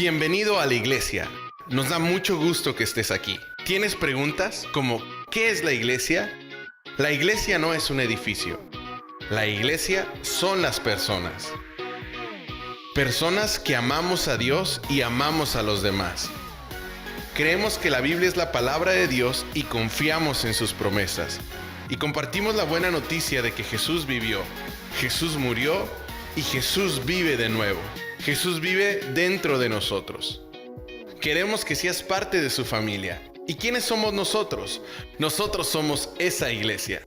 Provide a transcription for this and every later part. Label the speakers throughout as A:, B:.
A: Bienvenido a la iglesia. Nos da mucho gusto que estés aquí. ¿Tienes preguntas como ¿qué es la iglesia? La iglesia no es un edificio. La iglesia son las personas. Personas que amamos a Dios y amamos a los demás. Creemos que la Biblia es la palabra de Dios y confiamos en sus promesas. Y compartimos la buena noticia de que Jesús vivió, Jesús murió y Jesús vive de nuevo. Jesús vive dentro de nosotros. Queremos que seas parte de su familia. ¿Y quiénes somos nosotros? Nosotros somos esa iglesia.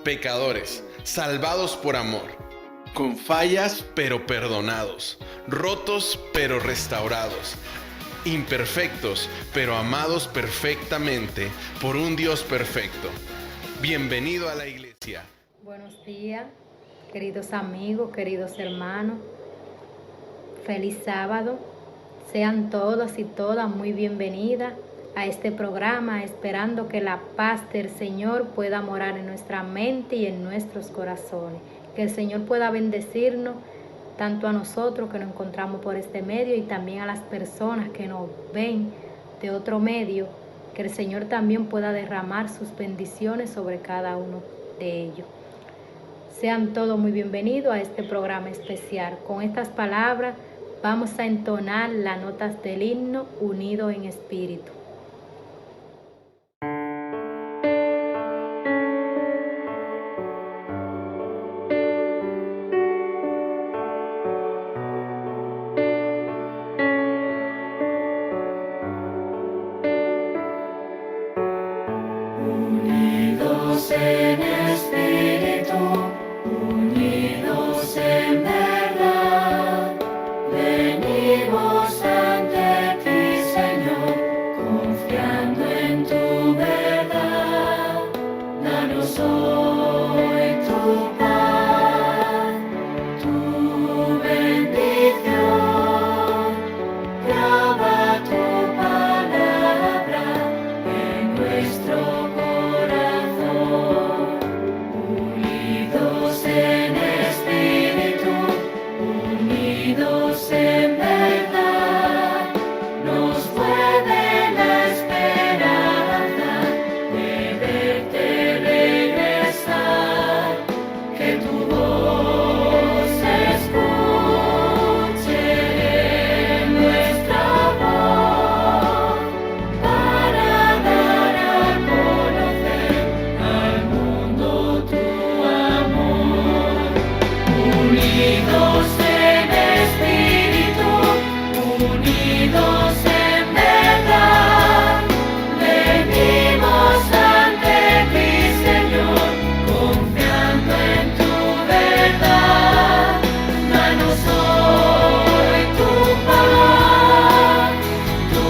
A: Pecadores, salvados por amor, con fallas pero perdonados, rotos pero restaurados, imperfectos pero amados perfectamente por un Dios perfecto. Bienvenido a la iglesia.
B: Buenos días, queridos amigos, queridos hermanos. Feliz sábado. Sean todos y todas muy bienvenidas a este programa, esperando que la paz del Señor pueda morar en nuestra mente y en nuestros corazones. Que el Señor pueda bendecirnos tanto a nosotros que nos encontramos por este medio y también a las personas que nos ven de otro medio. Que el Señor también pueda derramar sus bendiciones sobre cada uno de ellos. Sean todos muy bienvenidos a este programa especial. Con estas palabras vamos a entonar las notas del himno Unido en Espíritu.
C: Unidos en espíritu, unidos en verdad, venimos ante ti, Señor, confiando en tu verdad. Danos hoy tu paz, tu bendición, graba tu palabra en nuestro corazón. Unidos en espíritu, unidos en verdad, nos mueve la esperanza de verte regresar. Que tu voz se escuche en nuestra voz para dar a conocer al mundo tu amor. Unidos en espíritu, unidos en verdad, venimos ante ti, Señor, confiando en tu verdad. Danos hoy tu paz, tu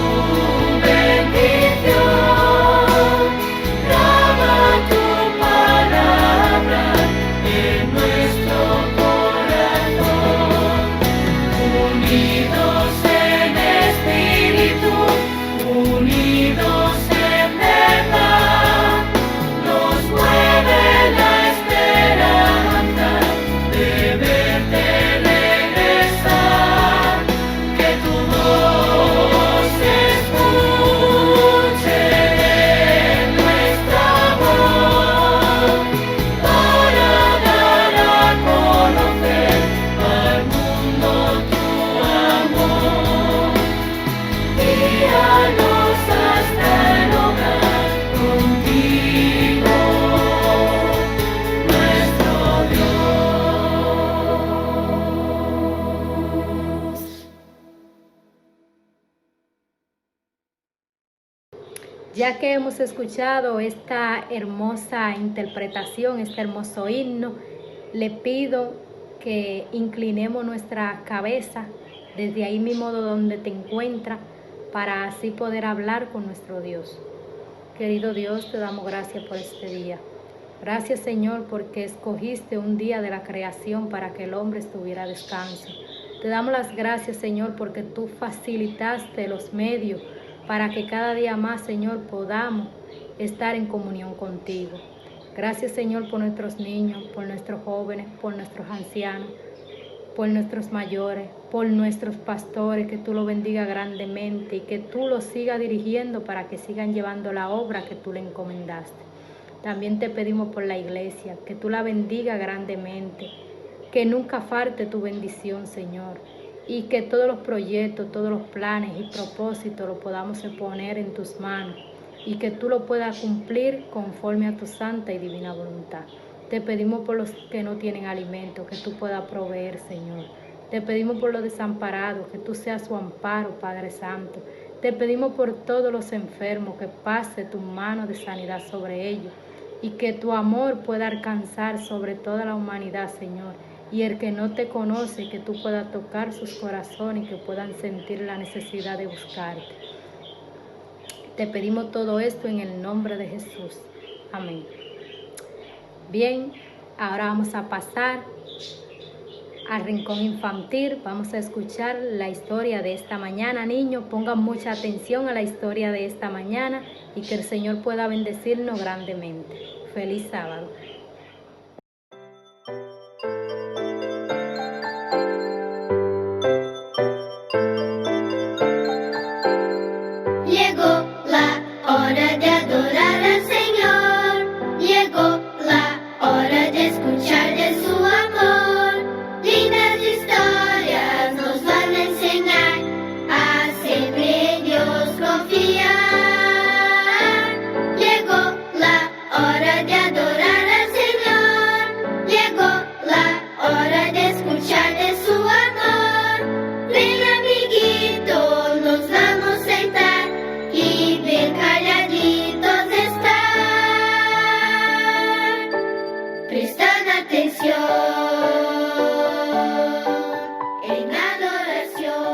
C: bendición, graba tu palabra en nuestro corazón. Unidos en espíritu, unidos en verdad, nos mueve la esperanza de verte regresar. Que tu voz se escuche en nuestra voz para dar a conocer al mundo tu amor. Guíanos hasta el hogar contigo, nuestro Dios.
B: Ya que hemos escuchado esta hermosa interpretación, este hermoso himno, le pido que inclinemos nuestra cabeza desde ahí mismo donde te encuentras para así poder hablar con nuestro Dios. Querido Dios, te damos gracias por este día. Gracias, Señor, porque escogiste un día de la creación para que el hombre estuviera a descanso. Te damos las gracias, Señor, porque tú facilitaste los medios para que cada día más, Señor, podamos estar en comunión contigo. Gracias, Señor, por nuestros niños, por nuestros jóvenes, por nuestros ancianos, por nuestros mayores, por nuestros pastores, que tú los bendiga grandemente y que tú los sigas dirigiendo para que sigan llevando la obra que tú le encomendaste. También te pedimos por la iglesia, que tú la bendiga grandemente, que nunca falte tu bendición, Señor, y que todos los proyectos, todos los planes y propósitos los podamos poner en tus manos y que tú lo puedas cumplir conforme a tu santa y divina voluntad. Te pedimos por los que no tienen alimento, que tú puedas proveer, Señor. Te pedimos por los desamparados, que tú seas su amparo, Padre Santo. Te pedimos por todos los enfermos, que pase tu mano de sanidad sobre ellos y que tu amor pueda alcanzar sobre toda la humanidad, Señor. Y el que no te conoce, que tú puedas tocar sus corazones y que puedan sentir la necesidad de buscarte. Te pedimos todo esto en el nombre de Jesús. Amén. Bien, ahora vamos a pasar al rincón infantil. Vamos a escuchar la historia de esta mañana. Niños, pongan mucha atención a la historia de esta mañana y que el Señor pueda bendecirnos grandemente. Feliz sábado.
C: Llegó la hora de adorar al Señor. Llegó la hora de escuchar de su amor. Lindas historias nos van a enseñar a siempre en Dios confiar. Llegó la hora de adorar al Señor. Llegó la hora de escuchar de su amor. Ven, amiguito, nos vamos a sentar y bien calladitos estar, prestan atención en adoración.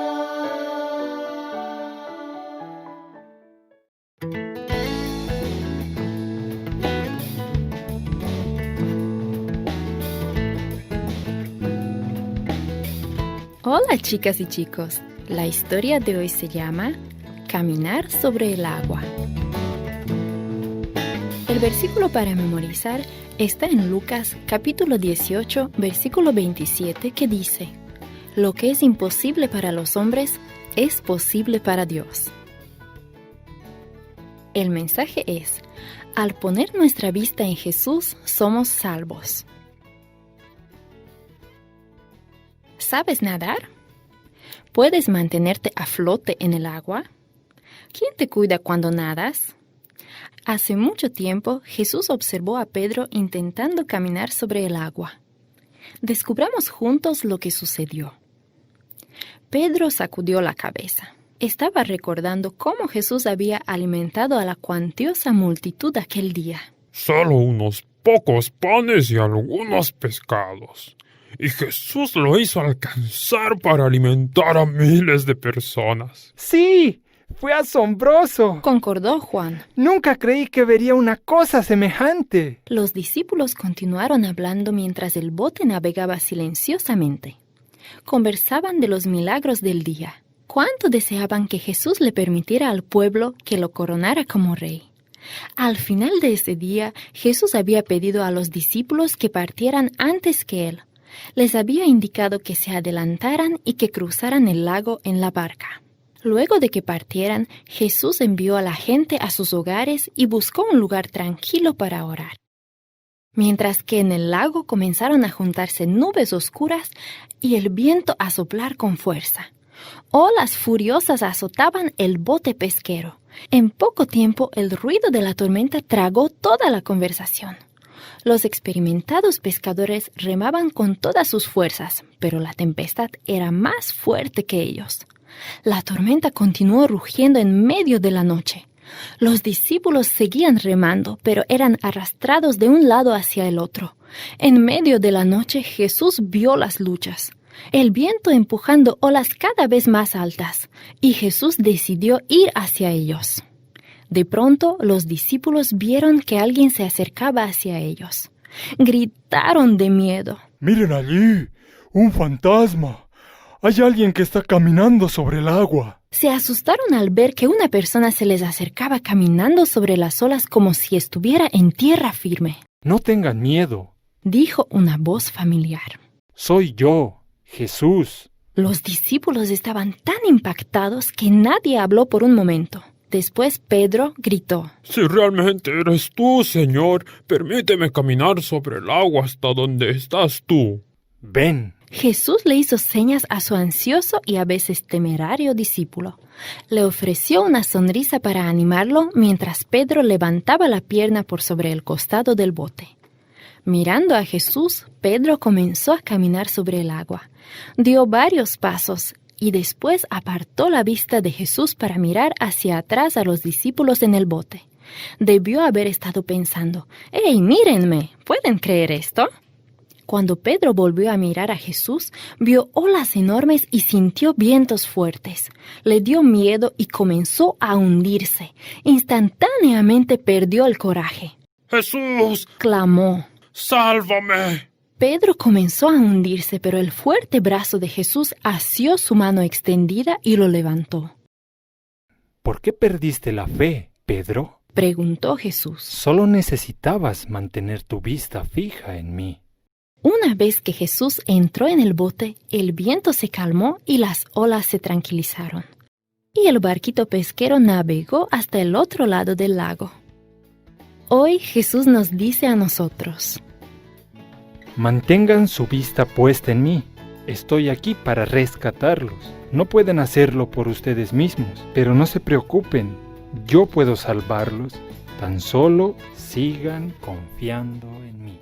D: Hola chicas y chicos, la historia de hoy se llama Caminar sobre el agua. El versículo para memorizar está en Lucas capítulo 18, versículo 27, que dice: Lo que es imposible para los hombres es posible para Dios. El mensaje es: al poner nuestra vista en Jesús, somos salvos. ¿Sabes nadar? ¿Puedes mantenerte a flote en el agua? ¿Quién te cuida cuando nadas? Hace mucho tiempo, Jesús observó a Pedro intentando caminar sobre el agua. Descubramos juntos lo que sucedió. Pedro sacudió la cabeza. Estaba recordando cómo Jesús había alimentado a la cuantiosa multitud aquel día.
E: Solo unos pocos panes y algunos pescados. Y Jesús lo hizo alcanzar para alimentar a miles de personas.
F: Sí, fue asombroso.
D: Concordó Juan.
F: Nunca creí que vería una cosa semejante.
D: Los discípulos continuaron hablando mientras el bote navegaba silenciosamente. Conversaban de los milagros del día. Cuánto deseaban que Jesús le permitiera al pueblo que lo coronara como rey. Al final de ese día, Jesús había pedido a los discípulos que partieran antes que él. Les había indicado que se adelantaran y que cruzaran el lago en la barca. Luego de que partieran, Jesús envió a la gente a sus hogares y buscó un lugar tranquilo para orar. Mientras que en el lago comenzaron a juntarse nubes oscuras y el viento a soplar con fuerza. Olas furiosas azotaban el bote pesquero. En poco tiempo el ruido de la tormenta tragó toda la conversación. Los experimentados pescadores remaban con todas sus fuerzas, pero la tempestad era más fuerte que ellos. La tormenta continuó rugiendo en medio de la noche. Los discípulos seguían remando, pero eran arrastrados de un lado hacia el otro. En medio de la noche Jesús vio las luchas, el viento empujando olas cada vez más altas, y Jesús decidió ir hacia ellos. De pronto, los discípulos vieron que alguien se acercaba hacia ellos. Gritaron de miedo.
F: ¡Miren allí! ¡Un fantasma! ¡Hay alguien que está caminando sobre el agua!
D: Se asustaron al ver que una persona se les acercaba caminando sobre las olas como si estuviera en tierra firme.
F: No tengan miedo.
D: Dijo una voz familiar.
F: Soy yo, Jesús.
D: Los discípulos estaban tan impactados que nadie habló por un momento. Después Pedro gritó:
E: Si realmente eres tú, Señor, permíteme caminar sobre el agua hasta donde estás tú.
F: Ven.
D: Jesús le hizo señas a su ansioso y a veces temerario discípulo. Le ofreció una sonrisa para animarlo mientras Pedro levantaba la pierna por sobre el costado del bote. Mirando a Jesús, Pedro comenzó a caminar sobre el agua. Dio varios pasos y después apartó la vista de Jesús para mirar hacia atrás a los discípulos en el bote. Debió haber estado pensando: ¡Hey, mírenme! ¿Pueden creer esto? Cuando Pedro volvió a mirar a Jesús, vio olas enormes y sintió vientos fuertes. Le dio miedo y comenzó a hundirse. Instantáneamente perdió el coraje.
E: ¡Jesús!
D: Clamó.
E: ¡Sálvame!
D: Pedro comenzó a hundirse, pero el fuerte brazo de Jesús asió su mano extendida y lo levantó.
F: ¿Por qué perdiste la fe, Pedro?
D: Preguntó Jesús.
F: Solo necesitabas mantener tu vista fija en mí.
D: Una vez que Jesús entró en el bote, el viento se calmó y las olas se tranquilizaron. Y el barquito pesquero navegó hasta el otro lado del lago. Hoy Jesús nos dice a nosotros:
F: Mantengan su vista puesta en mí. Estoy aquí para rescatarlos. No pueden hacerlo por ustedes mismos, pero no se preocupen. Yo puedo salvarlos. Tan solo sigan confiando en mí.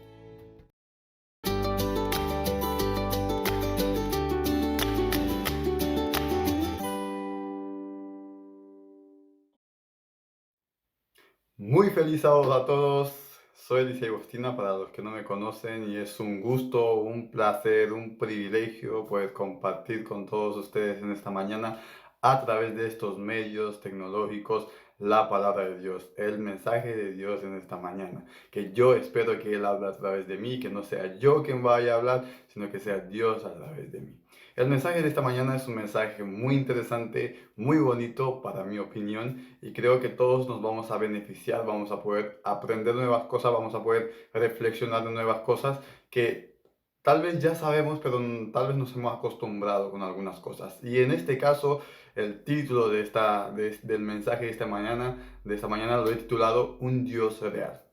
G: Muy feliz sábado a todos. Soy Eliseo Agostina para los que no me conocen y es un gusto, un placer, un privilegio poder compartir con todos ustedes en esta mañana a través de estos medios tecnológicos la palabra de Dios, el mensaje de Dios en esta mañana. Que yo espero que Él hable a través de mí, que no sea yo quien vaya a hablar, sino que sea Dios a través de mí. El mensaje de esta mañana es un mensaje muy interesante, muy bonito para mi opinión y creo que todos nos vamos a beneficiar, vamos a poder aprender nuevas cosas, vamos a poder reflexionar de nuevas cosas que tal vez ya sabemos, pero tal vez nos hemos acostumbrado con algunas cosas. Y en este caso, el título del mensaje de esta mañana lo he titulado Un Dios Real.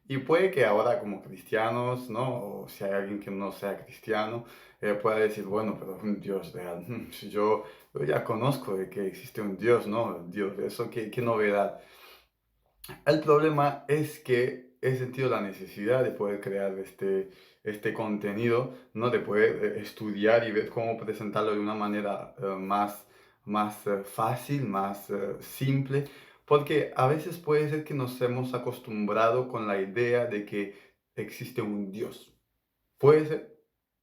G: Y puede que ahora como cristianos, ¿no? O si hay alguien que no sea cristiano, pueda decir, bueno, pero un Dios real. Yo ya conozco de que existe un Dios, ¿no? Dios, eso, qué novedad. El problema es que he sentido la necesidad de poder crear este contenido, ¿no? De poder estudiar y ver cómo presentarlo de una manera más fácil, más simple. Porque a veces puede ser que nos hemos acostumbrado con la idea de que existe un Dios. Puede ser,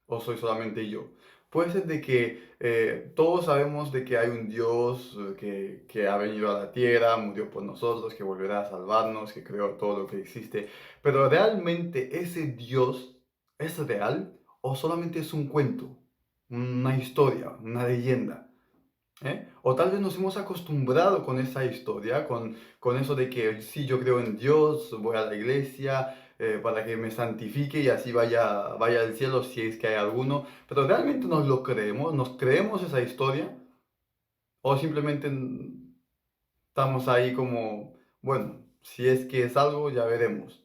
G: o soy solamente yo. Puede ser de que todos sabemos de que hay un Dios que ha venido a la tierra, murió por nosotros, que volverá a salvarnos, que creó todo lo que existe. Pero ¿realmente ese Dios es real o solamente es un cuento, una historia, una leyenda? O tal vez nos hemos acostumbrado con esa historia, con eso de que sí, yo creo en Dios, voy a la iglesia para que me santifique y así vaya al cielo si es que hay alguno. Pero ¿realmente nos creemos esa historia? ¿O simplemente estamos ahí como, bueno, si es que es algo, ya veremos?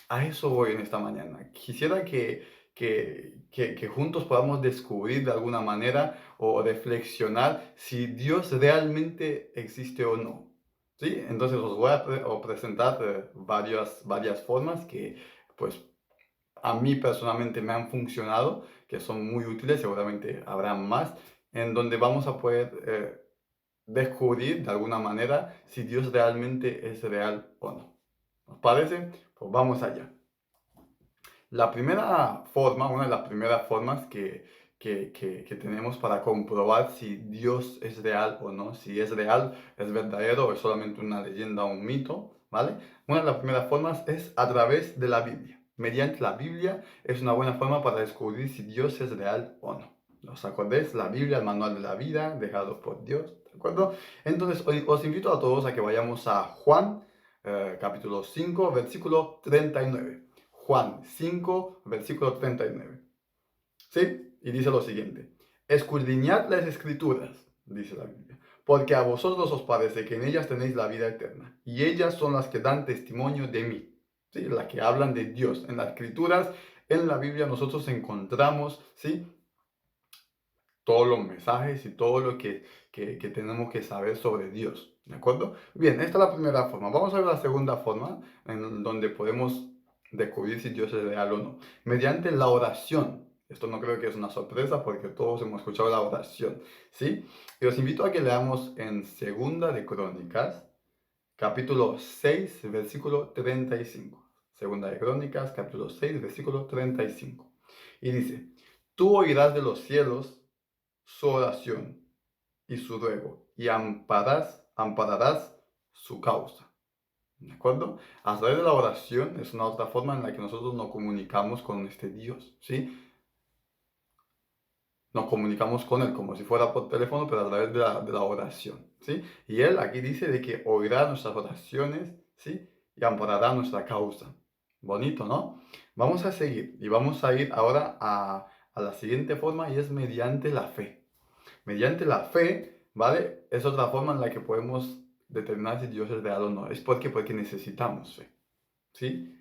G: A eso voy en esta mañana. Quisiera que juntos podamos descubrir de alguna manera o reflexionar si Dios realmente existe o no. ¿Sí? Entonces os voy a presentar varias formas que pues a mí personalmente me han funcionado, que son muy útiles, seguramente habrá más, en donde vamos a poder descubrir de alguna manera si Dios realmente es real o no. ¿Os parece? Pues vamos allá. Una de las primeras formas que tenemos para comprobar si Dios es real o no, si es real, es verdadero o es solamente una leyenda o un mito, ¿vale? Una de las primeras formas es a través de la Biblia. Mediante la Biblia es una buena forma para descubrir si Dios es real o no. ¿Os acordáis? La Biblia, el manual de la vida, dejado por Dios, ¿de acuerdo? Entonces, os invito a todos a que vayamos a Juan, capítulo 5, versículo 39. Juan 5, versículo 39. ¿Sí? Y dice lo siguiente, escudriñad las escrituras, dice la Biblia, porque a vosotros os parece que en ellas tenéis la vida eterna, y ellas son las que dan testimonio de mí, ¿sí? Las que hablan de Dios. En las escrituras, en la Biblia nosotros encontramos, ¿sí?, todos los mensajes y todo lo que tenemos que saber sobre Dios, ¿de acuerdo? Bien, esta es la primera forma. Vamos a ver la segunda forma en donde podemos descubrir si Dios es real o no. Mediante la oración. Esto no creo que es una sorpresa porque todos hemos escuchado la oración, ¿sí? Y os invito a que leamos en Segunda de Crónicas, capítulo 6, versículo 35. Segunda de Crónicas, capítulo 6, versículo 35. Y dice, tú oirás de los cielos su oración y su ruego, y ampararás su causa. ¿De acuerdo? A través de la oración es una otra forma en la que nosotros nos comunicamos con este Dios, ¿sí? Nos comunicamos con Él como si fuera por teléfono, pero a través de la oración, ¿sí? Y Él aquí dice de que oirá nuestras oraciones, ¿sí? Y amparará nuestra causa. Bonito, ¿no? Vamos a seguir y vamos a ir ahora a la siguiente forma y es mediante la fe. Mediante la fe, ¿vale? Es otra forma en la que podemos determinar si Dios es real o no. Es porque necesitamos fe, ¿sí?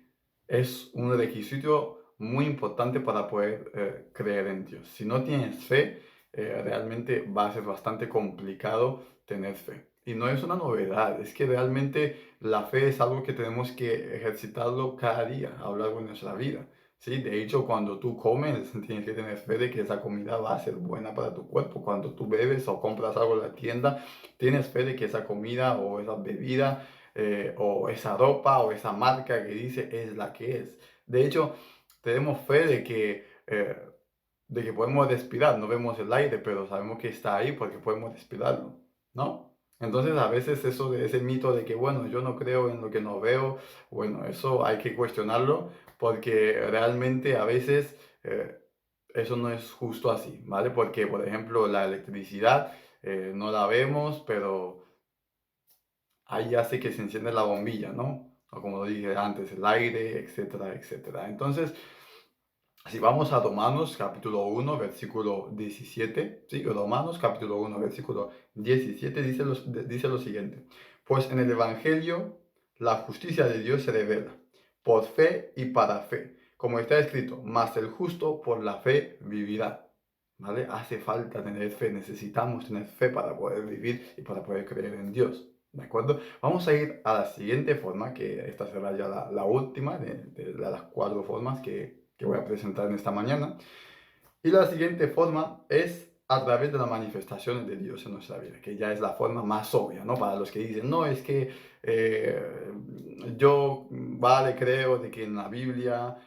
G: Es un requisito muy importante para poder creer en Dios. Si no tienes fe, realmente va a ser bastante complicado tener fe. Y no es una novedad, es que realmente la fe es algo que tenemos que ejercitarlo cada día a lo largo de nuestra vida. Sí, de hecho, cuando tú comes, tienes que tener fe de que esa comida va a ser buena para tu cuerpo. Cuando tú bebes o compras algo en la tienda, tienes fe de que esa comida o esa bebida o esa ropa o esa marca que dice es la que es. De hecho, tenemos fe de que podemos respirar. No vemos el aire, pero sabemos que está ahí porque podemos respirarlo, ¿no? Entonces, a veces eso de ese mito de que, bueno, yo no creo en lo que no veo, bueno, eso hay que cuestionarlo porque realmente a veces eso no es justo así, ¿vale? Porque, por ejemplo, la electricidad no la vemos, pero ahí hace que se enciende la bombilla, ¿no? O como lo dije antes, el aire, etcétera, etcétera. Entonces, si vamos a Romanos capítulo 1, versículo 17, ¿sí? Romanos capítulo 1, versículo 17 dice lo siguiente. Pues en el Evangelio la justicia de Dios se revela por fe y para fe. Como está escrito, mas el justo por la fe vivirá. ¿Vale? Hace falta tener fe, necesitamos tener fe para poder vivir y para poder creer en Dios. ¿De acuerdo? Vamos a ir a la siguiente forma, que esta será ya la última de las 4 formas que voy a presentar en esta mañana. Y la siguiente forma es a través de las manifestaciones de Dios en nuestra vida, que ya es la forma más obvia, ¿no? Para los que dicen, no, es que yo, vale, creo de que en la Biblia,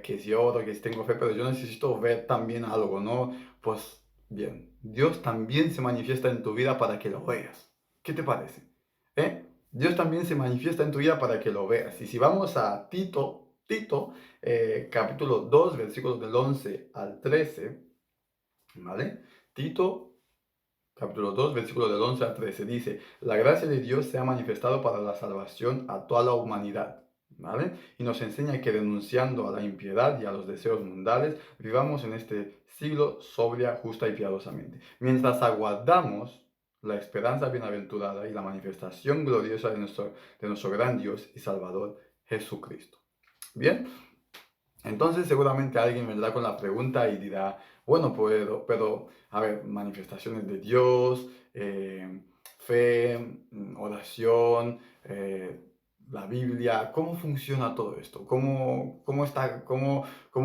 G: que si oro, que si tengo fe, pero yo necesito ver también algo, ¿no? Pues bien, Dios también se manifiesta en tu vida para que lo veas. ¿Qué te parece? Dios también se manifiesta en tu vida para que lo veas. Y si vamos a Tito, capítulo 2, versículos del 11 al 13, ¿vale? Tito, capítulo 2, versículos del 11 al 13, dice, la gracia de Dios se ha manifestado para la salvación a toda la humanidad, ¿vale? Y nos enseña que renunciando a la impiedad y a los deseos mundanos, vivamos en este siglo sobria, justa y piadosamente. Mientras aguardamos la esperanza bienaventurada y la manifestación gloriosa de nuestro gran Dios y Salvador, Jesucristo. Bien, entonces seguramente alguien vendrá con la pregunta y dirá, bueno, pero a ver, manifestaciones de Dios, fe, oración, la Biblia, ¿cómo funciona todo esto? ¿Cómo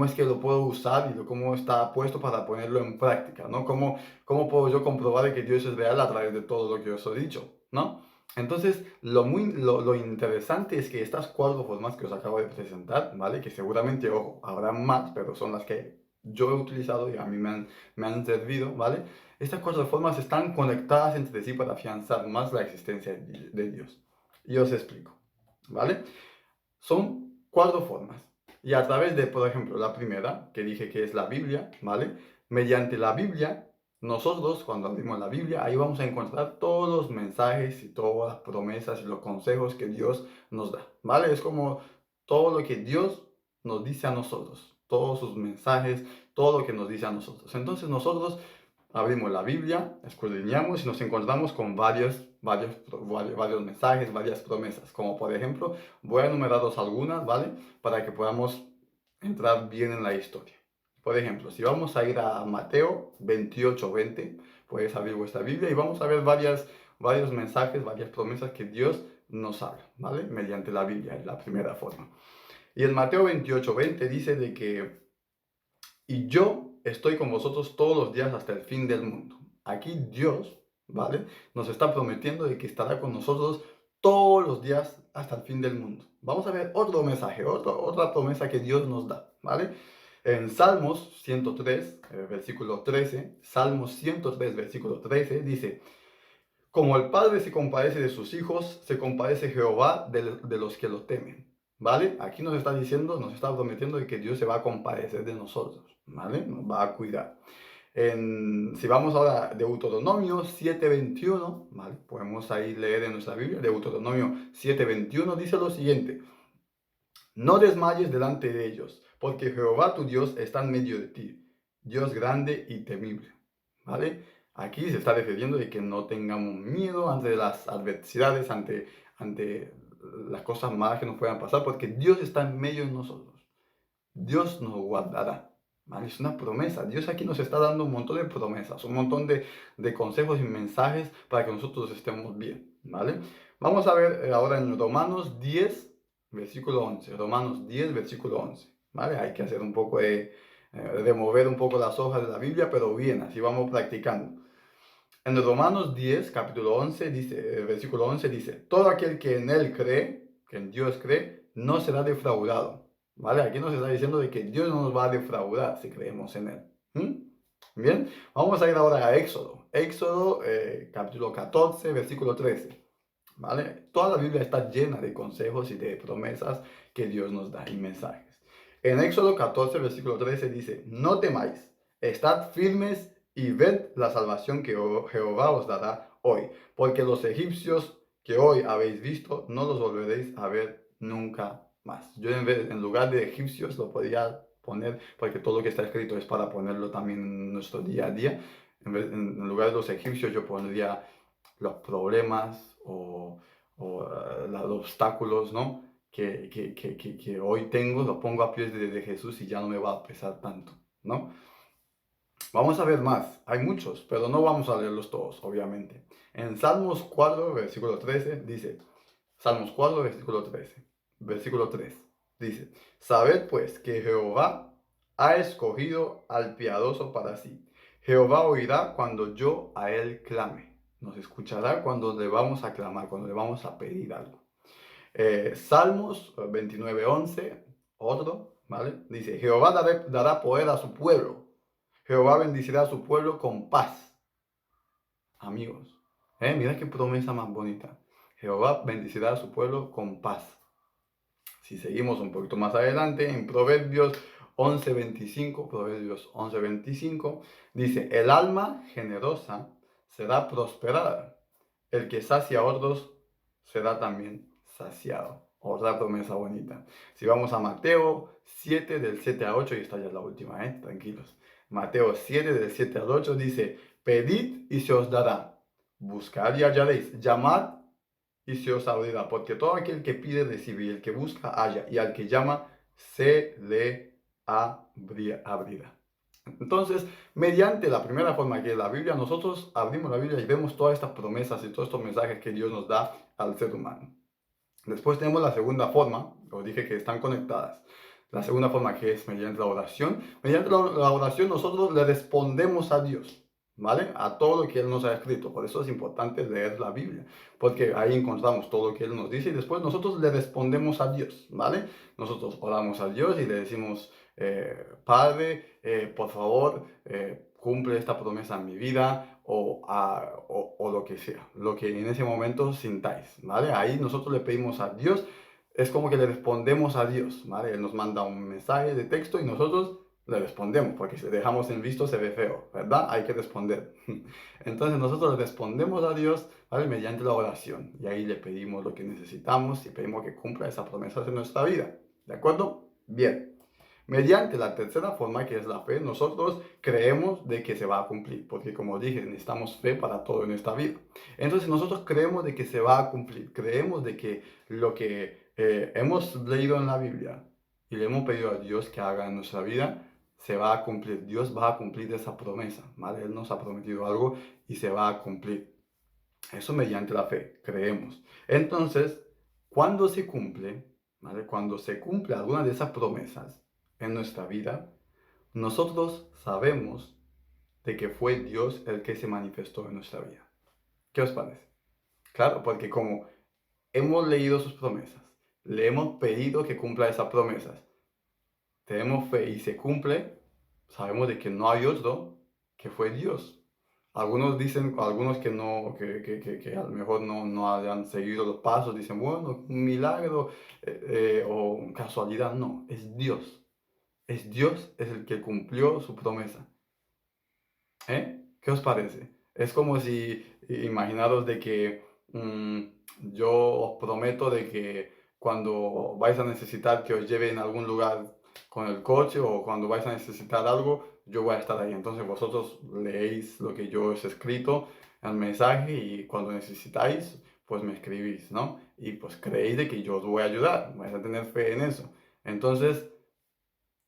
G: es que lo puedo usar y cómo está puesto para ponerlo en práctica, ¿no? ¿Cómo puedo yo comprobar que Dios es real a través de todo lo que os he dicho, ¿no? Entonces, lo interesante es que estas 4 formas que os acabo de presentar, ¿vale? Que seguramente, ojo, habrá más, pero son las que yo he utilizado y a mí me han servido, ¿vale? Estas 4 formas están conectadas entre sí para afianzar más la existencia de Dios. Y os explico, ¿vale? Son 4 formas. Y a través de, por ejemplo, la primera, que dije que es la Biblia, ¿vale? Mediante la Biblia, nosotros, cuando abrimos la Biblia, ahí vamos a encontrar todos los mensajes y todas las promesas y los consejos que Dios nos da, ¿vale? Es como todo lo que Dios nos dice a nosotros. todos sus mensajes, todo lo que nos dice a nosotros. Entonces nosotros abrimos la Biblia, escudriñamos y nos encontramos con varios mensajes, varias promesas. Como por ejemplo, voy a enumeraros algunas, ¿vale? Para que podamos entrar bien en la historia. Por ejemplo, si vamos a ir a Mateo 28:20, puedes abrir vuestra Biblia y vamos a ver varios mensajes, varias promesas que Dios nos habla, ¿vale? Mediante la Biblia, es la primera forma. Y en Mateo 28:20 dice de que, y yo estoy con vosotros todos los días hasta el fin del mundo. Aquí Dios, ¿vale? Nos está prometiendo de que estará con nosotros todos los días hasta el fin del mundo. Vamos a ver otro mensaje, otra promesa que Dios nos da, ¿vale? En Salmos 103, versículo 13, Salmos 103, versículo 13, dice, como el padre se compadece de sus hijos, se compadece Jehová de los que lo temen. ¿Vale? Aquí nos está diciendo, nos está prometiendo de que Dios se va a compadecer de nosotros, ¿vale? Nos va a cuidar. Si vamos ahora a Deuteronomio 7:21, ¿vale? Podemos ahí leer en nuestra Biblia, Deuteronomio 7:21 dice lo siguiente, no desmayes delante de ellos, porque Jehová tu Dios está en medio de ti, Dios grande y temible, ¿vale? Aquí se está refiriendo de que no tengamos miedo ante las adversidades, ante las cosas malas que nos puedan pasar, porque Dios está en medio de nosotros. Dios nos guardará, ¿vale? Es una promesa. Dios aquí nos está dando un montón de promesas, un montón de consejos y mensajes para que nosotros estemos bien, ¿vale? Vamos a ver ahora en Romanos 10, versículo 11. Romanos 10, versículo 11, ¿vale? Hay que hacer un poco remover un poco las hojas de la Biblia, pero bien, así vamos practicando. En Romanos 10, capítulo 11, versículo 11 dice, todo aquel que en Él cree, que en Dios cree, no será defraudado. ¿Vale? Aquí nos está diciendo de que Dios no nos va a defraudar si creemos en Él. Bien, vamos a ir ahora a Éxodo. Éxodo, capítulo 14, versículo 13. ¿Vale? Toda la Biblia está llena de consejos y de promesas que Dios nos da y mensajes. En Éxodo 14, versículo 13 dice, no temáis, estad firmes y ved la salvación que Jehová os dará hoy, porque los egipcios que hoy habéis visto, no los volveréis a ver nunca más. Yo en lugar de egipcios lo podría poner, porque todo lo que está escrito es para ponerlo también en nuestro día a día. En lugar de los egipcios yo pondría los problemas o los obstáculos, ¿no? que hoy tengo, lo pongo a pies de Jesús y ya no me va a pesar tanto, ¿no? Vamos a ver más, hay muchos, pero no vamos a leerlos todos, obviamente. En Salmos 4, versículo 13, dice, Salmos 4, versículo 3, dice, sabed pues que Jehová ha escogido al piadoso para sí. Jehová oirá cuando yo a él clame. Nos escuchará cuando le vamos a clamar, cuando le vamos a pedir algo. Salmos 29:11, otro, ¿vale? Dice, Jehová dará poder a su pueblo. Jehová bendecirá a su pueblo con paz. Amigos, mira qué promesa más bonita. Jehová bendecirá a su pueblo con paz. Si seguimos un poquito más adelante, en Proverbios 11:25, dice, el alma generosa será prosperada. El que sacia a otros será también saciado. Otra promesa bonita. Si vamos a Mateo 7, del 7 a 8, y esta ya es la última, tranquilos. Mateo 7, del 7 al 8 dice, pedid y se os dará, buscad y hallaréis, llamad y se os abrirá, porque todo aquel que pide recibe, y el que busca halla, y al que llama se le abrirá. Entonces, mediante la primera forma que es la Biblia, nosotros abrimos la Biblia y vemos todas estas promesas y todos estos mensajes que Dios nos da al ser humano. Después tenemos la segunda forma, os dije que están conectadas. La segunda forma que es mediante la oración. Mediante la oración nosotros le respondemos a Dios, ¿vale? A todo lo que Él nos ha escrito. Por eso es importante leer la Biblia, porque ahí encontramos todo lo que Él nos dice y después nosotros le respondemos a Dios, ¿vale? Nosotros oramos a Dios y le decimos, Padre, por favor, cumple esta promesa en mi vida o lo que sea, lo que en ese momento sintáis, ¿vale? Ahí nosotros le pedimos a Dios. Es como que le respondemos a Dios, ¿vale? Él nos manda un mensaje de texto y nosotros le respondemos, porque si le dejamos en visto se ve feo, ¿verdad? Hay que responder. Entonces nosotros le respondemos a Dios, ¿vale? Mediante la oración. Y ahí le pedimos lo que necesitamos y pedimos que cumpla esas promesas en nuestra vida. ¿De acuerdo? Bien. Mediante la tercera forma, que es la fe, nosotros creemos de que se va a cumplir, porque como dije, necesitamos fe para todo en esta vida. Entonces nosotros creemos de que se va a cumplir, creemos de que lo que hemos leído en la Biblia y le hemos pedido a Dios que haga en nuestra vida, se va a cumplir. Dios va a cumplir esa promesa, ¿vale? Él nos ha prometido algo y se va a cumplir. Eso mediante la fe, creemos. Entonces, cuando se cumple, ¿vale? Cuando se cumple alguna de esas promesas en nuestra vida, nosotros sabemos de que fue Dios el que se manifestó en nuestra vida. ¿Qué os parece? Claro, porque como hemos leído sus promesas, le hemos pedido que cumpla esas promesas, tenemos fe y se cumple, sabemos de que no hay otro que fue Dios. Algunos dicen, algunos que no, que a lo mejor no hayan seguido los pasos, dicen, bueno, un milagro o casualidad. No, es Dios. Es Dios es el que cumplió su promesa. ¿Qué os parece? Es como si, imaginaros de que yo os prometo de que cuando vais a necesitar que os lleve en algún lugar con el coche o cuando vais a necesitar algo, yo voy a estar ahí. Entonces vosotros leéis lo que yo os he escrito, el mensaje, y cuando necesitáis, pues me escribís, ¿no? Y pues creéis de que yo os voy a ayudar, vais a tener fe en eso. Entonces,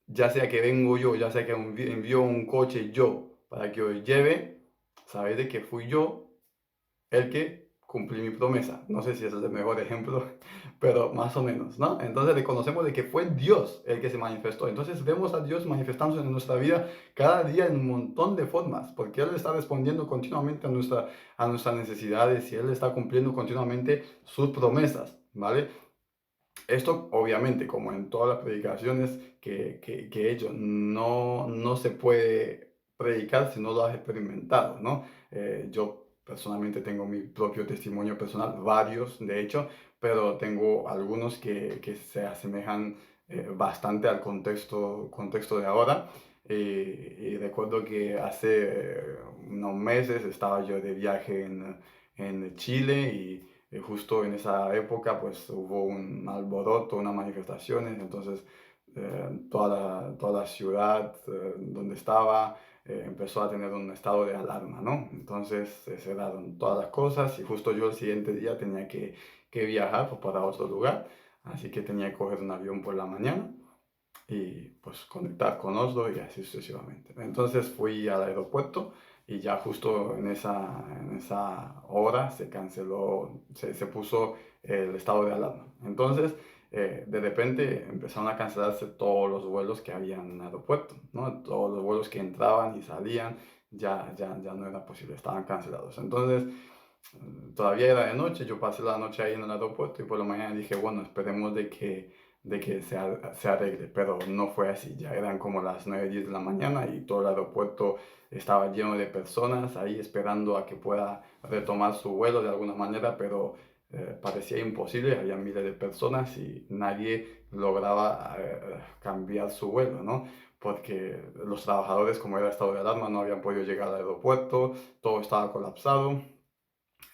G: ya sea que vengo yo, ya sea que envío un coche yo para que os lleve, sabéis de que fui yo el que cumplí mi promesa. No sé si ese es el mejor ejemplo, pero más o menos, ¿no? Entonces reconocemos de que fue Dios el que se manifestó. Entonces vemos a Dios manifestándose en nuestra vida cada día en un montón de formas, porque Él está respondiendo continuamente a nuestras necesidades y Él está cumpliendo continuamente sus promesas, ¿vale? Esto, obviamente, como en todas las predicaciones que he hecho, no se puede predicar si no lo has experimentado, ¿no? Yo personalmente tengo mi propio testimonio personal, varios de hecho, pero tengo algunos que se asemejan bastante al contexto de ahora. Y recuerdo que hace unos meses estaba yo de viaje en Chile y justo en esa época pues hubo un alboroto, unas manifestaciones, entonces toda la ciudad donde estaba empezó a tener un estado de alarma, ¿no? Entonces se cerraron todas las cosas y justo yo el siguiente día tenía que viajar pues, para otro lugar, así que tenía que coger un avión por la mañana y pues conectar con Oslo y así sucesivamente. Entonces fui al aeropuerto y ya justo en esa hora se canceló, se puso el estado de alarma. Entonces, de repente empezaron a cancelarse todos los vuelos que había en el aeropuerto, ¿no? Todos los vuelos que entraban y salían ya no era posible, estaban cancelados. Entonces, todavía era de noche, yo pasé la noche ahí en el aeropuerto y por la mañana dije, bueno, esperemos de que se arregle, pero no fue así, ya eran como las 9, 10 de la mañana y todo el aeropuerto estaba lleno de personas ahí esperando a que pueda retomar su vuelo de alguna manera, pero parecía imposible, había miles de personas y nadie lograba cambiar su vuelo, ¿no? Porque los trabajadores, como era estado de alarma, no habían podido llegar al aeropuerto, todo estaba colapsado.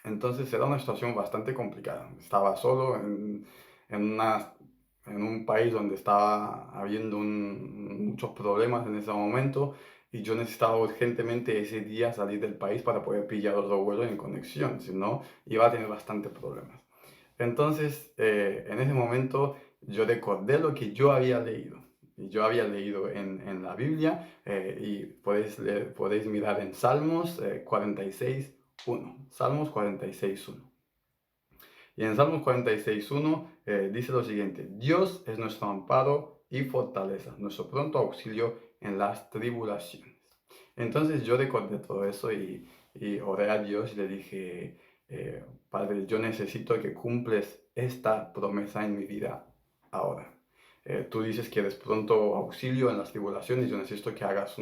G: Entonces era una situación bastante complicada. Estaba solo en una en un país donde estaba habiendo muchos problemas en ese momento y yo necesitaba urgentemente ese día salir del país para poder pillar otro vuelo en conexión, si no iba a tener bastantes problemas. Entonces, en ese momento yo recordé lo que yo había leído. Y yo había leído en la Biblia y podéis mirar en Salmos 46.1. Salmos 46.1. Y en Salmos 46.1 dice lo siguiente: Dios es nuestro amparo y fortaleza, nuestro pronto auxilio en las tribulaciones. Entonces yo recordé todo eso y oré a Dios y le dije, Padre, yo necesito que cumples esta promesa en mi vida ahora. Tú dices que eres pronto auxilio en las tribulaciones, yo necesito que hagas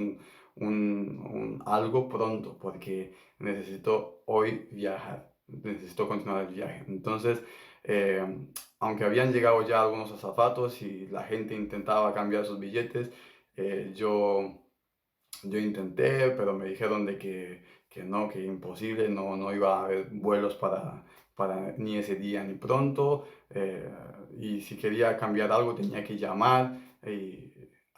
G: algo pronto porque necesito hoy viajar. Necesito continuar el viaje. Entonces, aunque habían llegado ya algunos azafatos y la gente intentaba cambiar sus billetes, yo intenté, pero me dijeron de que no, que imposible, no iba a haber vuelos para ni ese día ni pronto, y si quería cambiar algo tenía que llamar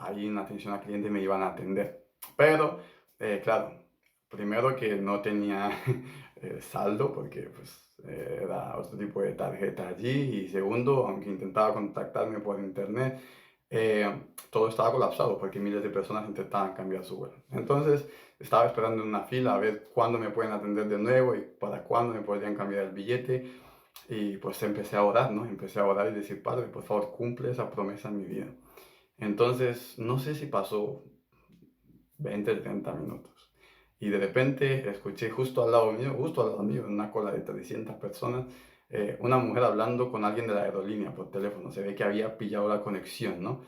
G: ahí en atención al cliente me iban a atender. Pero, claro, primero que no tenía saldo porque pues, era otro tipo de tarjeta allí. Y segundo, aunque intentaba contactarme por internet, todo estaba colapsado porque miles de personas intentaban cambiar su vuelo. Entonces estaba esperando en una fila a ver cuándo me pueden atender de nuevo y para cuándo me podrían cambiar el billete. Y pues empecé a orar, ¿no? Empecé a orar y decir, Padre, por favor, cumple esa promesa en mi vida. Entonces, no sé si pasó 20, 30 minutos. Y de repente escuché justo al lado mío, en una cola de 300 personas, una mujer hablando con alguien de la aerolínea por teléfono. Se ve que había pillado la conexión, ¿no?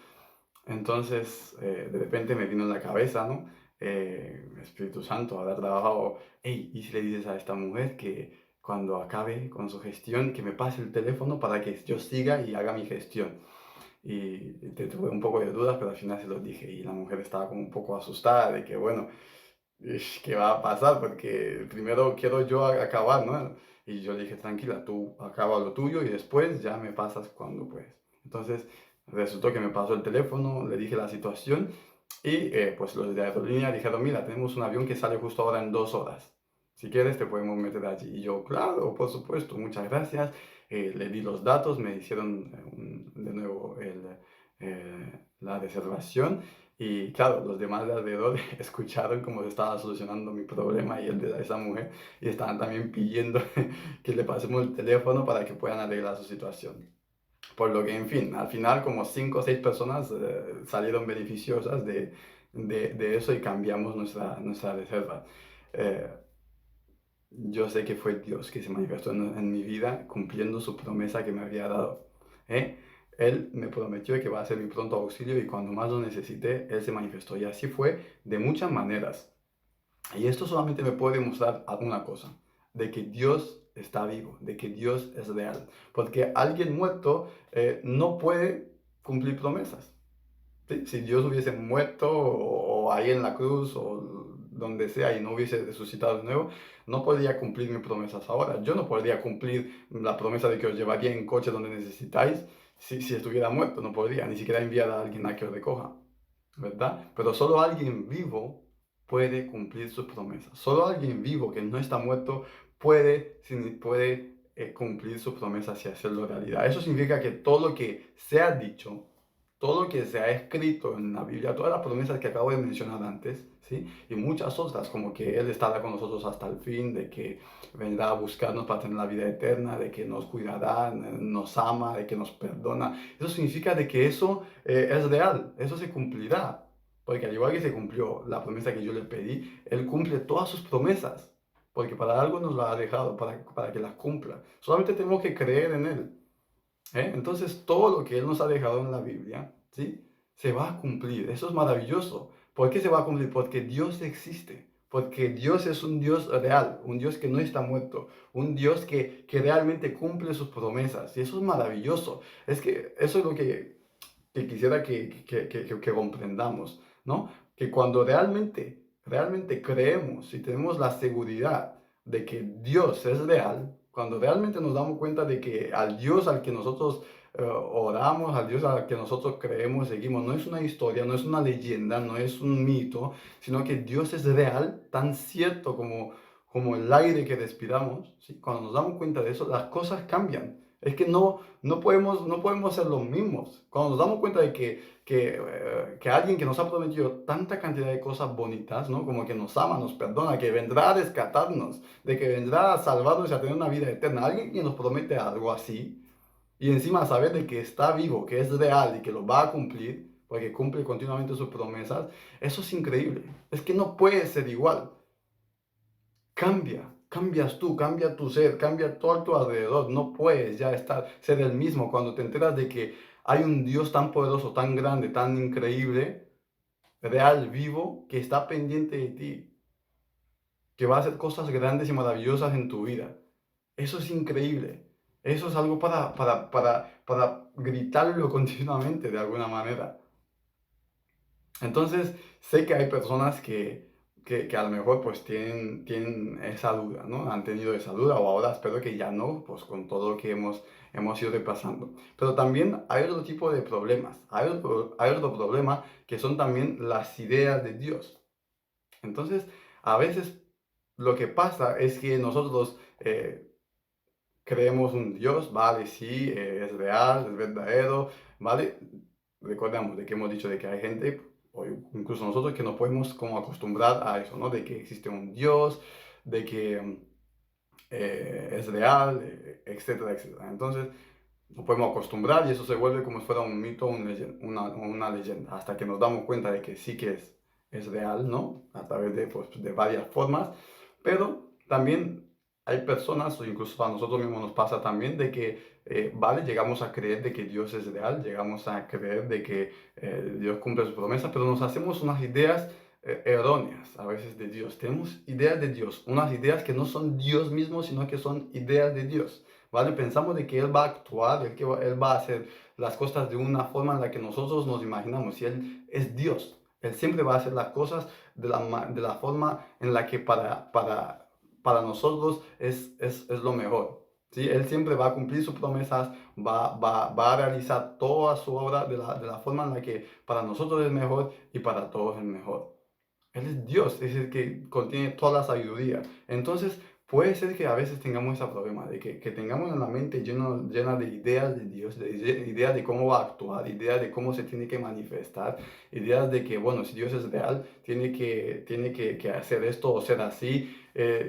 G: Entonces, de repente me vino en la cabeza, ¿no? Espíritu Santo, habrá trabajado, hey, ¿y si le dices a esta mujer que cuando acabe con su gestión, que me pase el teléfono para que yo siga y haga mi gestión? Y tuve un poco de dudas, pero al final se lo dije. Y la mujer estaba como un poco asustada de que, bueno, ¿qué va a pasar? Porque primero quiero yo acabar, ¿no? Y yo le dije, tranquila, tú acaba lo tuyo y después ya me pasas cuando puedes. Entonces, resultó que me pasó el teléfono, le dije la situación y pues los de aerolínea dijeron, mira, tenemos un avión que sale justo ahora en 2 horas. Si quieres te podemos meter allí. Y yo, claro, por supuesto, muchas gracias. Le di los datos, me hicieron de nuevo la reservación. Y claro, los demás de alrededor escucharon cómo se estaba solucionando mi problema y el de esa mujer. Y estaban también pidiendo que le pasemos el teléfono para que puedan arreglar su situación. Por lo que, en fin, al final como 5 o 6 personas salieron beneficiosas de eso y cambiamos nuestra reserva. Yo sé que fue Dios que se manifestó en mi vida cumpliendo su promesa que me había dado. Él me prometió que va a ser mi pronto auxilio y cuando más lo necesité, Él se manifestó. Y así fue de muchas maneras. Y esto solamente me puede demostrar una cosa, de que Dios está vivo, de que Dios es real. Porque alguien muerto no puede cumplir promesas. ¿Sí? Si Dios hubiese muerto o ahí en la cruz o donde sea y no hubiese resucitado de nuevo, no podría cumplir mis promesas ahora. Yo no podría cumplir la promesa de que os llevaría en coche donde necesitáis si estuviera muerto. No podría ni siquiera enviar a alguien a que os recoja, ¿verdad? Pero solo alguien vivo puede cumplir sus promesas. Solo alguien vivo que no está muerto puede cumplir sus promesas y hacerlo realidad. Eso significa que todo lo que se ha dicho, todo lo que se ha escrito en la Biblia, todas las promesas que acabo de mencionar antes, ¿sí? Y muchas otras, como que Él estará con nosotros hasta el fin, de que vendrá a buscarnos para tener la vida eterna, de que nos cuidará, nos ama, de que nos perdona. Eso significa de que eso es real, eso se cumplirá. Porque al igual que se cumplió la promesa que yo le pedí, Él cumple todas sus promesas. Porque para algo nos la ha dejado, para que las cumpla. Solamente tenemos que creer en Él. Entonces todo lo que Él nos ha dejado en la Biblia, ¿sí? Se va a cumplir. Eso es maravilloso. ¿Por qué se va a cumplir? Porque Dios existe. Porque Dios es un Dios real, un Dios que no está muerto, un Dios que realmente cumple sus promesas. Y eso es maravilloso. Es que eso es lo que quisiera que comprendamos, ¿no? Que cuando realmente creemos y tenemos la seguridad de que Dios es real, cuando realmente nos damos cuenta de que al Dios al que nosotros oramos, al Dios al que nosotros creemos, seguimos, no es una historia, no es una leyenda, no es un mito, sino que Dios es real, tan cierto como el aire que respiramos, ¿sí? Cuando nos damos cuenta de eso, las cosas cambian. Es que no podemos ser los mismos. Cuando nos damos cuenta de que alguien que nos ha prometido tanta cantidad de cosas bonitas, ¿no? Como que nos ama, nos perdona, que vendrá a rescatarnos, de que vendrá a salvarnos y a tener una vida eterna. Alguien que nos promete algo así, y encima saber de que está vivo, que es real y que lo va a cumplir, porque cumple continuamente sus promesas, eso es increíble. Es que no puede ser igual. Cambias tú, cambia tu ser, cambia todo a tu alrededor. No puedes ya ser el mismo cuando te enteras de que hay un Dios tan poderoso, tan grande, tan increíble, real, vivo, que está pendiente de ti, que va a hacer cosas grandes y maravillosas en tu vida. Eso es increíble. Eso es algo para gritarlo continuamente de alguna manera. Entonces, sé que hay personas que que a lo mejor pues tienen esa duda, ¿no? Han tenido esa duda o ahora espero que ya no, pues con todo lo que hemos ido repasando. Pero también hay otro tipo de problemas. Hay otro problema que son también las ideas de Dios. Entonces, a veces lo que pasa es que nosotros creemos un Dios, ¿vale? Sí, es real, es verdadero, ¿vale? Recordemos de que hemos dicho de que hay gente, o incluso nosotros, que no podemos como acostumbrar a eso, ¿no? De que existe un Dios, de que es real, etcétera, etcétera. Entonces, nos podemos acostumbrar y eso se vuelve como si fuera un mito, una leyenda, hasta que nos damos cuenta de que sí que es real, ¿no? A través de, pues, de varias formas, pero también hay personas, o incluso a nosotros mismos nos pasa también, de que, vale, llegamos a creer de que Dios es real, llegamos a creer de que Dios cumple sus promesas, pero nos hacemos unas ideas erróneas a veces de Dios. Tenemos ideas de Dios, unas ideas que no son Dios mismo, sino que son ideas de Dios. ¿Vale? Pensamos de que Él va a actuar, Él va a hacer las cosas de una forma en la que nosotros nos imaginamos. Y Él es Dios. Él siempre va a hacer las cosas de la forma en la que para nosotros es lo mejor. ¿Sí? Él siempre va a cumplir sus promesas, va a realizar toda su obra de la forma en la que para nosotros es mejor y para todos es mejor. Él es Dios, es el que contiene toda la sabiduría. Entonces, puede ser que a veces tengamos ese problema, de que tengamos en la mente llena de ideas de Dios, ideas de cómo va a actuar, ideas de cómo se tiene que manifestar, ideas de que, bueno, si Dios es real, tiene que hacer esto o ser así,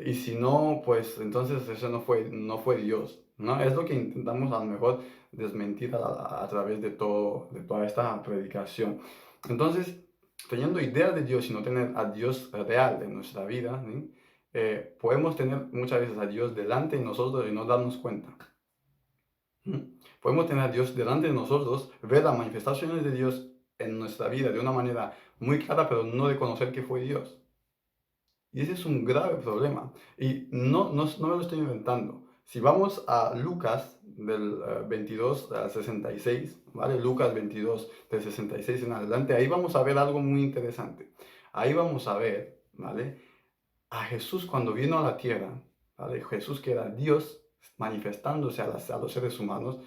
G: y si no, pues entonces eso no fue Dios, ¿no? Es lo que intentamos a lo mejor desmentir a través de toda esta predicación. Entonces, teniendo ideas de Dios y no tener a Dios real en nuestra vida, ¿sí? Podemos tener muchas veces a Dios delante de nosotros y no darnos cuenta. Podemos tener a Dios delante de nosotros, ver las manifestaciones de Dios en nuestra vida de una manera muy clara, pero no reconocer que fue Dios. Y ese es un grave problema. Y no me lo estoy inventando. Si vamos a Lucas del 22 al 66, ¿vale? Lucas 22 del 66 en adelante, ahí vamos a ver algo muy interesante. Ahí vamos a ver, ¿vale? A Jesús cuando vino a la tierra, ¿vale? Jesús que era Dios manifestándose a los seres humanos,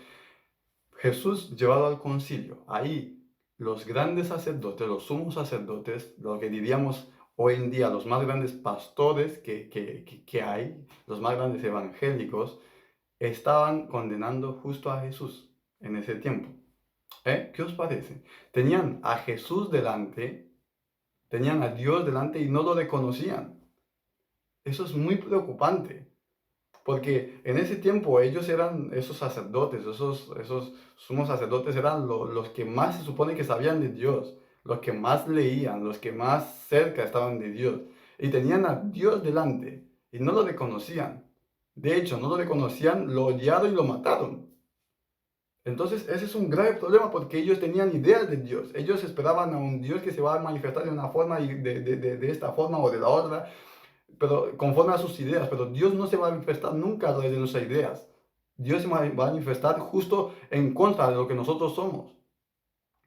G: Jesús llevado al concilio. Ahí los grandes sacerdotes, los sumos sacerdotes, lo que diríamos hoy en día los más grandes pastores que hay, los más grandes evangélicos, estaban condenando justo a Jesús en ese tiempo. ¿Qué os parece? Tenían a Jesús delante, tenían a Dios delante y no lo reconocían. Eso es muy preocupante, porque en ese tiempo ellos eran esos sacerdotes, esos sumos sacerdotes eran los que más se supone que sabían de Dios, los que más leían, los que más cerca estaban de Dios. Y tenían a Dios delante y no lo reconocían. De hecho, no lo reconocían, lo odiaron y lo mataron. Entonces, ese es un grave problema porque ellos tenían ideas de Dios. Ellos esperaban a un Dios que se va a manifestar de una forma y de esta forma o de la otra, pero conforme a sus ideas. Pero Dios no se va a manifestar nunca a través de nuestras ideas. Dios se va a manifestar justo en contra de lo que nosotros somos.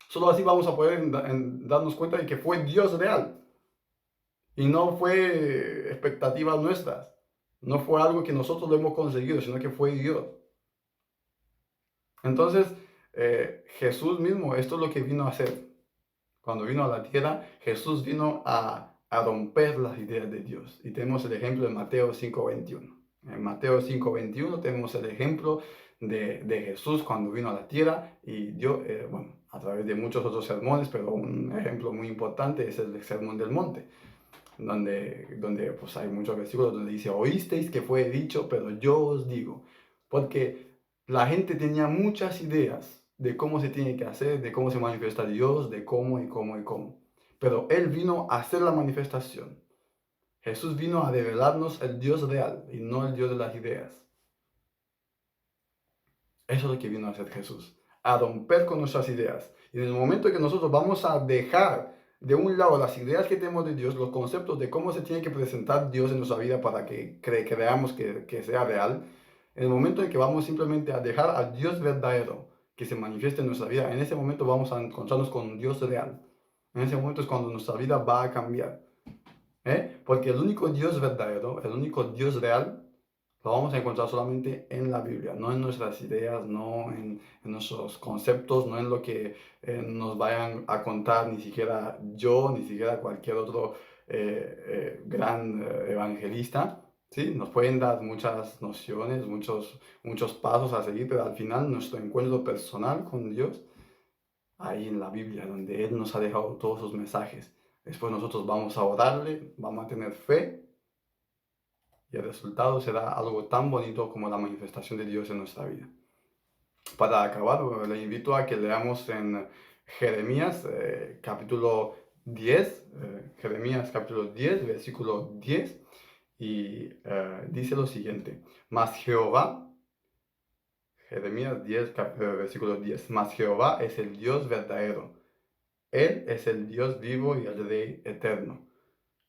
G: Solo así vamos a poder darnos cuenta de que fue Dios real. Y no fue expectativas nuestras. No fue algo que nosotros lo hemos conseguido, sino que fue Dios. Entonces, Jesús mismo, esto es lo que vino a hacer. Cuando vino a la tierra, Jesús vino a romper las ideas de Dios. Y tenemos el ejemplo de Mateo 5:21. En Mateo 5:21 tenemos el ejemplo de Jesús cuando vino a la tierra y dio, bueno, a través de muchos otros sermones, pero un ejemplo muy importante es el Sermón del Monte, donde pues hay muchos versículos donde dice, oísteis que fue dicho, pero yo os digo, porque la gente tenía muchas ideas de cómo se tiene que hacer, de cómo se manifiesta Dios, de cómo y cómo y cómo. Pero Él vino a hacer la manifestación. Jesús vino a revelarnos el Dios real y no el Dios de las ideas. Eso es lo que vino a hacer Jesús, a romper con nuestras ideas. Y en el momento que nosotros vamos a dejar de un lado las ideas que tenemos de Dios, los conceptos de cómo se tiene que presentar Dios en nuestra vida para que creamos que sea real, en el momento en que vamos simplemente a dejar al Dios verdadero que se manifieste en nuestra vida, en ese momento vamos a encontrarnos con un Dios real. En ese momento es cuando nuestra vida va a cambiar. Porque el único Dios verdadero, el único Dios real, lo vamos a encontrar solamente en la Biblia, no en nuestras ideas, no en nuestros conceptos, no en lo que nos vayan a contar ni siquiera yo, ni siquiera cualquier otro gran evangelista. ¿Sí? Nos pueden dar muchas nociones, muchos pasos a seguir, pero al final nuestro encuentro personal con Dios, ahí en la Biblia, donde Él nos ha dejado todos sus mensajes. Después nosotros vamos a orarle, vamos a tener fe y el resultado será algo tan bonito como la manifestación de Dios en nuestra vida. Para acabar, le invito a que leamos en Jeremías capítulo 10, Jeremías capítulo 10, versículo 10, y dice lo siguiente: Mas Jehová, Jeremías 10, versículo 10, mas Jehová es el Dios verdadero, Él es el Dios vivo y el Rey eterno.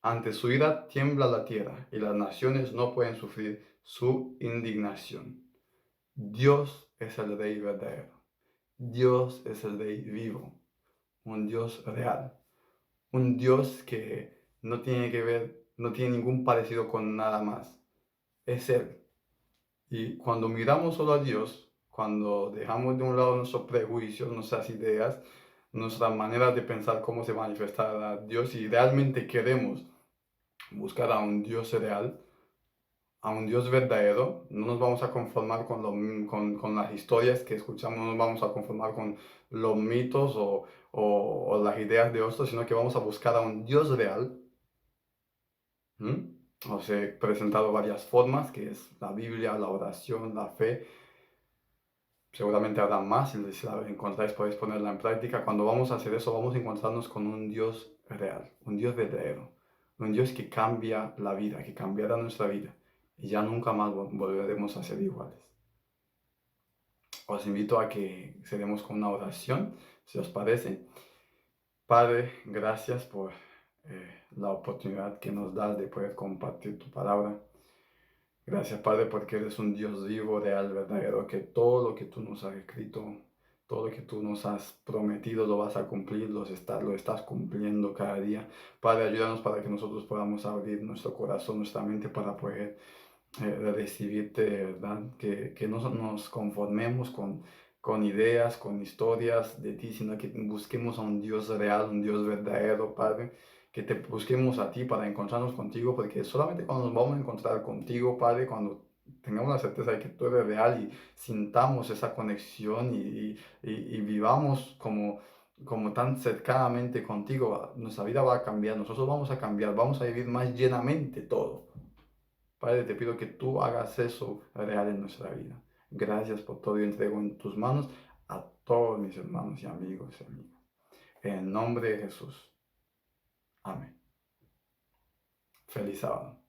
G: Ante su ira tiembla la tierra, y las naciones no pueden sufrir su indignación. Dios es el Rey verdadero. Dios es el Rey vivo. Un Dios real. Un Dios que no tiene que ver, no tiene ningún parecido con nada más. Es Él. Y cuando miramos solo a Dios, cuando dejamos de un lado nuestros prejuicios, nuestras ideas, nuestra manera de pensar cómo se manifestará Dios, y realmente queremos buscar a un Dios real, a un Dios verdadero, no nos vamos a conformar con las historias que escuchamos, no nos vamos a conformar con los mitos o las ideas de otros, sino que vamos a buscar a un Dios real. Os he presentado varias formas, que es la Biblia, la oración, la fe. Seguramente habrá más, y si la encontráis podéis ponerla en práctica. Cuando vamos a hacer eso, vamos a encontrarnos con un Dios real, un Dios verdadero, un Dios que cambia la vida, que cambiará nuestra vida, y ya nunca más volveremos a ser iguales. Os invito a que cerremos con una oración, si os parece. Padre, gracias por la oportunidad que nos das de poder compartir tu palabra. Gracias, Padre, porque eres un Dios vivo, real, verdadero, que todo lo que tú nos has escrito, todo lo que tú nos has prometido lo vas a cumplir, lo estás cumpliendo cada día. Padre, ayúdanos para que nosotros podamos abrir nuestro corazón, nuestra mente para poder recibirte de verdad, que no nos conformemos con ideas, con historias de ti, sino que busquemos a un Dios real, un Dios verdadero, Padre, que te busquemos a ti para encontrarnos contigo, porque solamente cuando nos vamos a encontrar contigo, Padre, cuando tengamos la certeza de que tú eres real y sintamos esa conexión y vivamos como tan cercanamente contigo, nuestra vida va a cambiar, nosotros vamos a cambiar, vamos a vivir más llenamente todo. Padre, te pido que tú hagas eso real en nuestra vida. Gracias por todo y entrego en tus manos a todos mis hermanos y amigos y amigas. En el nombre de Jesús. Amén. Feliz sábado.